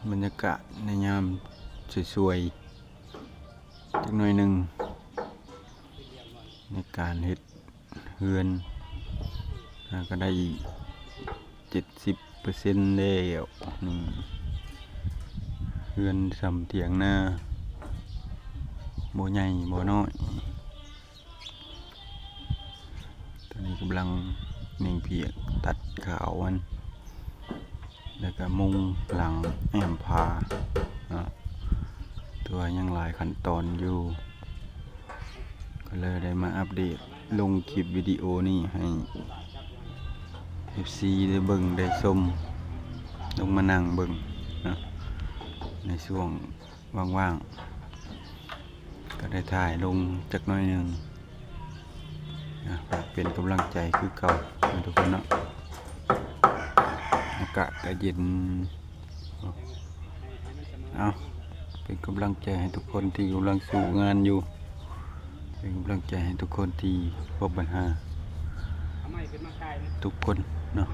บรรยากาศในยามสวยๆจักหน่อยหนึ่งในการเฮ็ดเฮือนก็ได้70%แล้วนี่เฮือนสำเถียงนาบ่ใหญ่บ่น้อยตอนนี้กำลังนิ่งเพียกตัดขาวมันแล้วก็มุงหลังแอมพาตัวยังหลายขั้นตอนอยู่ก็เลยได้มาอัปเดตลงคลิปวิดีโอนี้ให้ FC ได้เบิ่งได้ชมลงมานั่งเบิ่งนะในช่วงว่างๆก็ได้ถ่ายลงจักหน่อยหนึ่งนะเป็นกำลังใจคือเก่าทุกคนเนาะอากาศก็เย็นเอาเป็นกำลังใจให้ทุกคนที่กำลังสู้งานอยู่เป็นกำลังใจให้ทุกคนที่พบปัญหาทุกคนเนาะ